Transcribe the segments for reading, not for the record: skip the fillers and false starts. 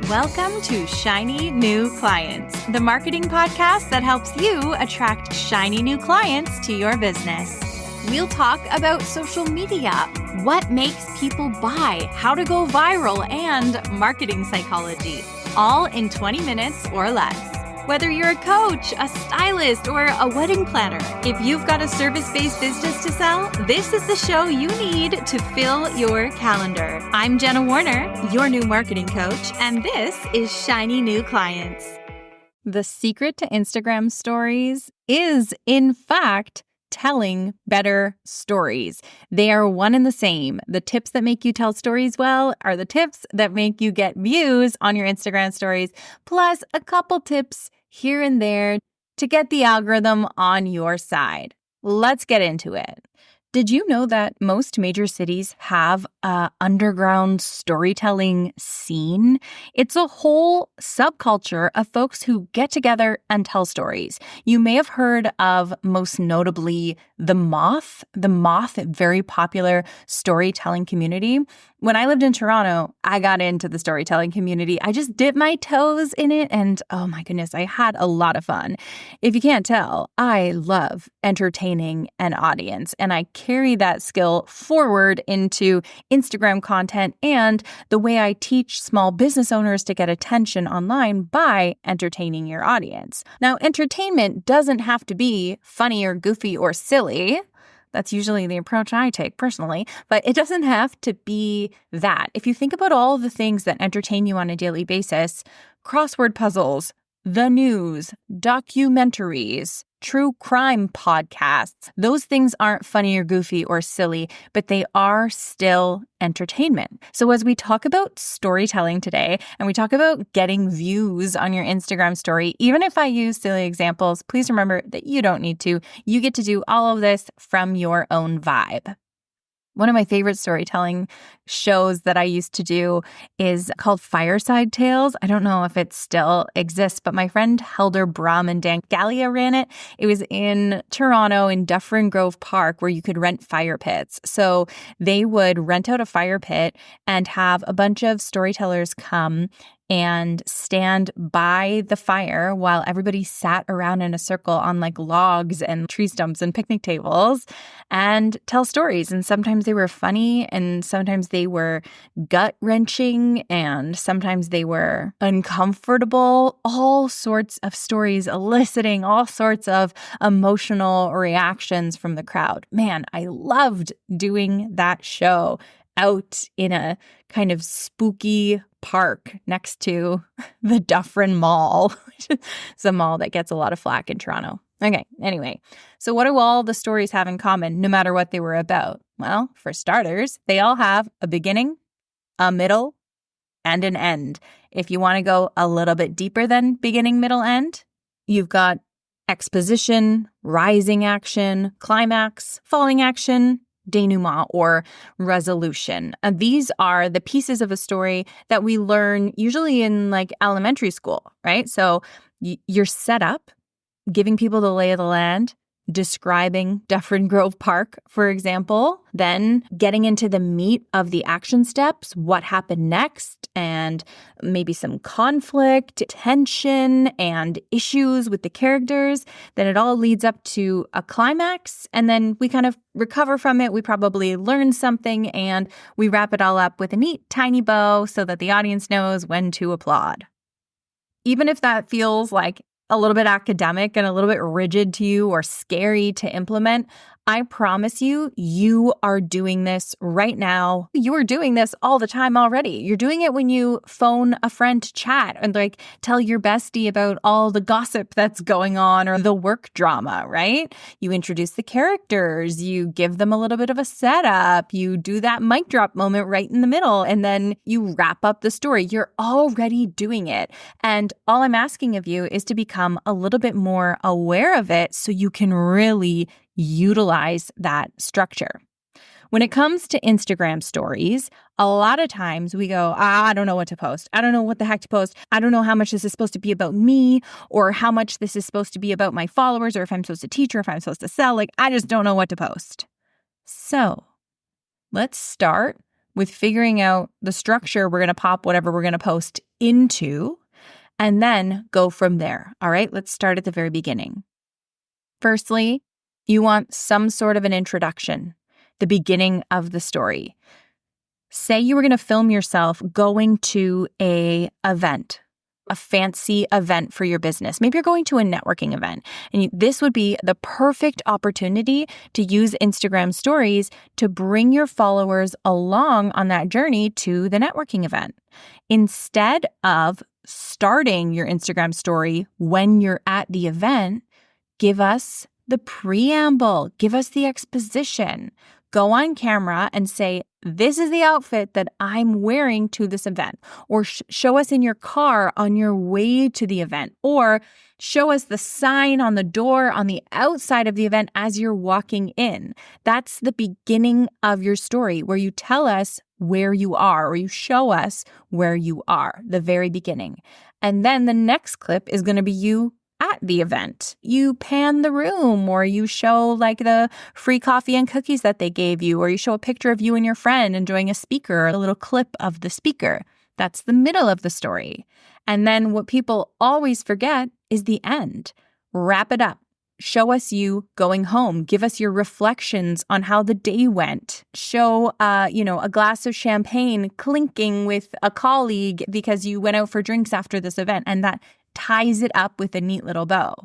Welcome to Shiny New Clients, the marketing podcast that helps you attract shiny new clients to your business. We'll talk about social media, what makes people buy, how to go viral, and marketing psychology, all in 20 minutes or less. Whether you're a coach, a stylist, or a wedding planner, if you've got a service-based business to sell, this is the show you need to fill your calendar. I'm Jenna Warriner, your new marketing coach, and this is Shiny New Clients. The secret to Instagram stories is, in fact, telling better stories. They are one and the same. The tips that make you tell stories well are the tips that make you get views on your Instagram stories, plus a couple tips here and there to get the algorithm on your side. Let's get into it. Did you know that most major cities have an underground storytelling scene? It's a whole subculture of folks who get together and tell stories. You may have heard of, most notably, The Moth. The Moth, a very popular storytelling community. When I lived in Toronto, I got into the storytelling community. I just dipped my toes in it, and oh my goodness, I had a lot of fun. If you can't tell, I love entertaining an audience, and I carry that skill forward into Instagram content and the way I teach small business owners to get attention online by entertaining your audience. Now, entertainment doesn't have to be funny or goofy or silly. That's usually the approach I take personally, but it doesn't have to be that. If you think about all the things that entertain you on a daily basis, crossword puzzles, the news, documentaries, true crime podcasts, those things aren't funny or goofy or silly, but they are still entertainment. So as we talk about storytelling today, and we talk about getting views on your Instagram story, even if I use silly examples, please remember that you don't need to. You get to do all of this from your own vibe. One of my favorite storytelling shows that I used to do is called Fireside Tales. I don't know if it still exists, but my friend Helder Brum and Dan Gallia ran it. It was in Toronto in Dufferin Grove Park where you could rent fire pits. So they would rent out a fire pit and have a bunch of storytellers come and stand by the fire while everybody sat around in a circle on like logs and tree stumps and picnic tables and tell stories. And sometimes they were funny and sometimes they were gut-wrenching and sometimes they were uncomfortable. All sorts of stories eliciting all sorts of emotional reactions from the crowd. Man, I loved doing that show out in a kind of spooky park next to the Dufferin Mall, which is a mall that gets a lot of flack in Toronto. Okay, anyway, so what do all the stories have in common, no matter what they were about? Well, for starters, they all have a beginning, a middle, and an end. If you want to go a little bit deeper than beginning, middle, end, you've got exposition, rising action, climax, falling action, denouement or resolution. These are the pieces of a story that we learn usually in like elementary school, right? So you're set up, giving people the lay of the land, describing Dufferin Grove Park, for example, then getting into the meat of the action steps, what happened next, and maybe some conflict, tension, and issues with the characters. Then it all leads up to a climax, and then we kind of recover from it. We probably learn something, and we wrap it all up with a neat, tiny bow so that the audience knows when to applaud. Even if that feels like a little bit academic and a little bit rigid to you or scary to implement, I promise you, you are doing this right now. You are doing this all the time already. You're doing it when you phone a friend to chat and like tell your bestie about all the gossip that's going on or the work drama, right? You introduce the characters, you give them a little bit of a setup, you do that mic drop moment right in the middle, and then you wrap up the story. You're already doing it. And all I'm asking of you is to become a little bit more aware of it so you can really utilize that structure. When it comes to Instagram stories, a lot of times we go, I don't know what to post. I don't know what the heck to post. I don't know how much this is supposed to be about me or how much this is supposed to be about my followers or if I'm supposed to teach or if I'm supposed to sell. Like, I just don't know what to post. So let's start with figuring out the structure we're going to pop whatever we're going to post into, and then go from there. All right, let's start at the very beginning. Firstly, you want some sort of an introduction, the beginning of the story. Say you were going to film yourself going to a event, a fancy event for your business. Maybe you're going to a networking event, and this would be the perfect opportunity to use Instagram stories to bring your followers along on that journey to the networking event. Instead of starting your Instagram story when you're at the event, give us the preamble, give us the exposition. Go on camera and say, this is the outfit that I'm wearing to this event. Or show us in your car on your way to the event. Or show us the sign on the door on the outside of the event as you're walking in. That's the beginning of your story, where you tell us where you are, or you show us where you are, the very beginning. And then the next clip is going to be you at the event. You pan the room, or you show like the free coffee and cookies that they gave you, or you show a picture of you and your friend enjoying a speaker, a little clip of the speaker. That's the middle of the story. And then what people always forget is the end. Wrap it up. Show us you going home. Give us your reflections on how the day went. Show, a glass of champagne clinking with a colleague because you went out for drinks after this event. And that ties it up with a neat little bow.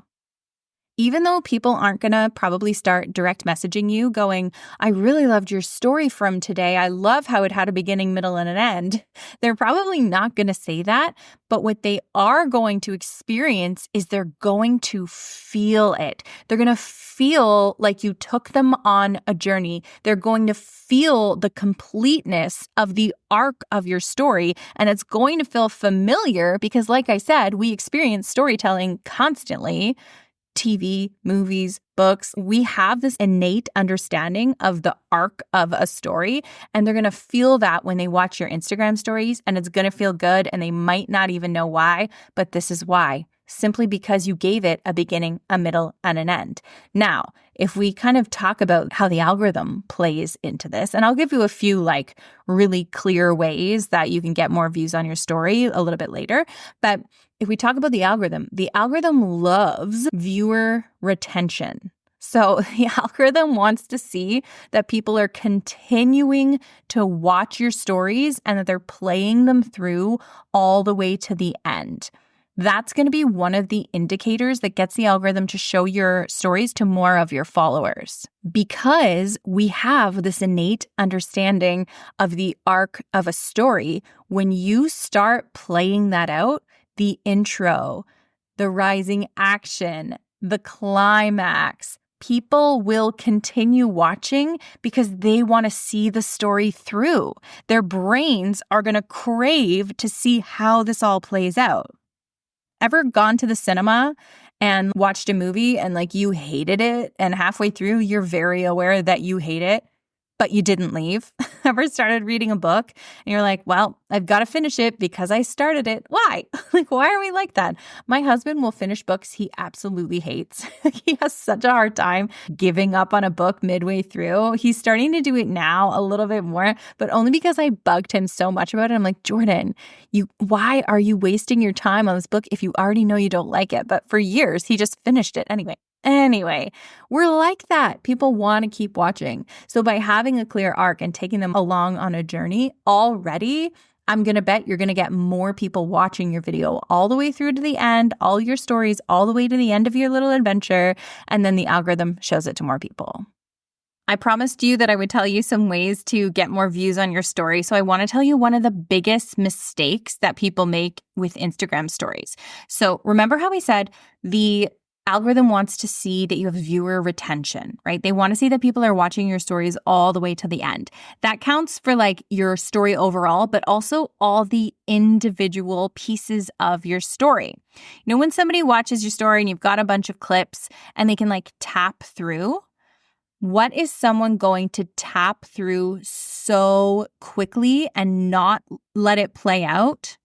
Even though people aren't going to probably start direct messaging you going, I really loved your story from today. I love how it had a beginning, middle, and an end. They're probably not going to say that. But what they are going to experience is they're going to feel it. They're going to feel like you took them on a journey. They're going to feel the completeness of the arc of your story. And it's going to feel familiar because, like I said, we experience storytelling constantly. TV, movies, books, we have this innate understanding of the arc of a story, and they're going to feel that when they watch your Instagram stories, and it's going to feel good, and they might not even know why, but this is why. Simply because you gave it a beginning, a middle, and an end. Now, if we kind of talk about how the algorithm plays into this, and I'll give you a few really clear ways that you can get more views on your story a little bit later, but if we talk about the algorithm loves viewer retention. So the algorithm wants to see that people are continuing to watch your stories and that they're playing them through all the way to the end. That's going to be one of the indicators that gets the algorithm to show your stories to more of your followers. Because we have this innate understanding of the arc of a story, when you start playing that out, the intro, the rising action, the climax, people will continue watching because they want to see the story through. Their brains are going to crave to see how this all plays out. Ever gone to the cinema and watched a movie and you hated it, and halfway through you're very aware that you hate it, but you didn't leave? Ever started reading a book and you're like, well, I've got to finish it because I started it. Why? Why are we like that? My husband will finish books he absolutely hates. He has such a hard time giving up on a book midway through. He's starting to do it now a little bit more, but only because I bugged him so much about it. I'm like, Jordan, why are you wasting your time on this book if you already know you don't like it? But for years, he just finished it anyway. Anyway, we're like that. People want to keep watching. So by having a clear arc and taking them along on a journey already, I'm going to bet you're going to get more people watching your video all the way through to the end, all your stories, all the way to the end of your little adventure, and then the algorithm shows it to more people. I promised you that I would tell you some ways to get more views on your story. So I want to tell you one of the biggest mistakes that people make with Instagram stories. So remember how we said the algorithm wants to see that you have viewer retention, right? They want to see that people are watching your stories all the way to the end. That counts for your story overall, but also all the individual pieces of your story. When somebody watches your story and you've got a bunch of clips and they can tap through, what is someone going to tap through so quickly and not let it play out?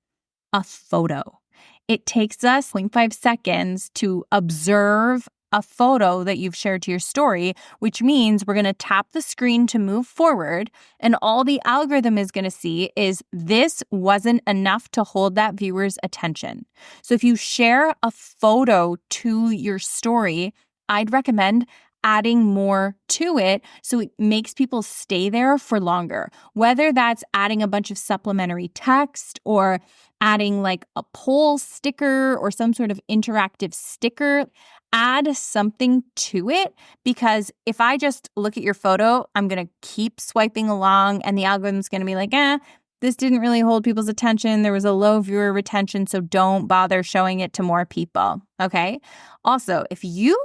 A photo. It takes us 0.5 seconds to observe a photo that you've shared to your story, which means we're going to tap the screen to move forward. And all the algorithm is going to see is this wasn't enough to hold that viewer's attention. So if you share a photo to your story, I'd recommend adding more to it so it makes people stay there for longer. Whether that's adding a bunch of supplementary text or adding like a poll sticker or some sort of interactive sticker, add something to it, because if I just look at your photo, I'm going to keep swiping along and the algorithm's going to be like, this didn't really hold people's attention. There was a low viewer retention, so don't bother showing it to more people, okay? Also, if you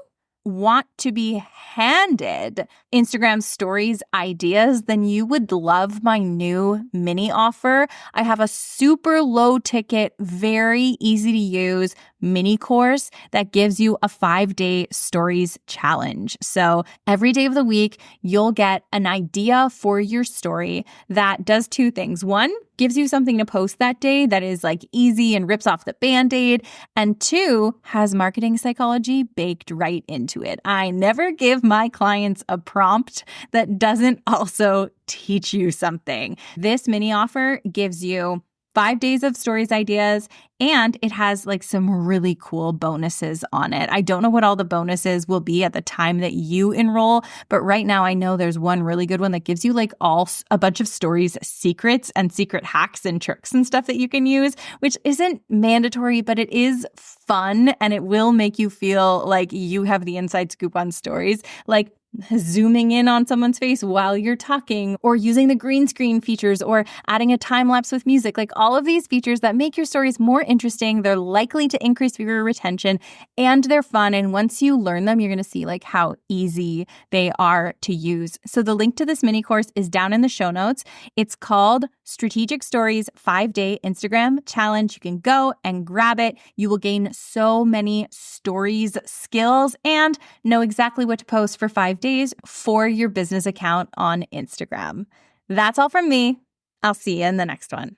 want to be handed Instagram stories ideas, then you would love my new mini offer. I have a super low ticket, very easy to use mini course that gives you a 5-day stories challenge. So every day of the week, you'll get an idea for your story that does 2 things. 1, gives you something to post that day that is like easy and rips off the Band-Aid. And 2, has marketing psychology baked right into it. I never give my clients a prompt that doesn't also teach you something. This mini offer gives you 5 days of stories ideas, and it has like some really cool bonuses on it. I don't know what all the bonuses will be at the time that you enroll, but right now I know there's one really good one that gives you like a bunch of stories, secrets and secret hacks and tricks and stuff that you can use, which isn't mandatory, but it is fun and it will make you feel like you have the inside scoop on stories. Like zooming in on someone's face while you're talking, or using the green screen features, or adding a time lapse with music, like all of these features that make your stories more interesting. They're likely to increase viewer retention and they're fun. And once you learn them, you're going to see like how easy they are to use. So the link to this mini course is down in the show notes. It's called Strategic Stories 5-Day Instagram Challenge. You can go and grab it. You will gain so many stories skills and know exactly what to post for 5 days for your business account on Instagram. That's all from me. I'll see you in the next one.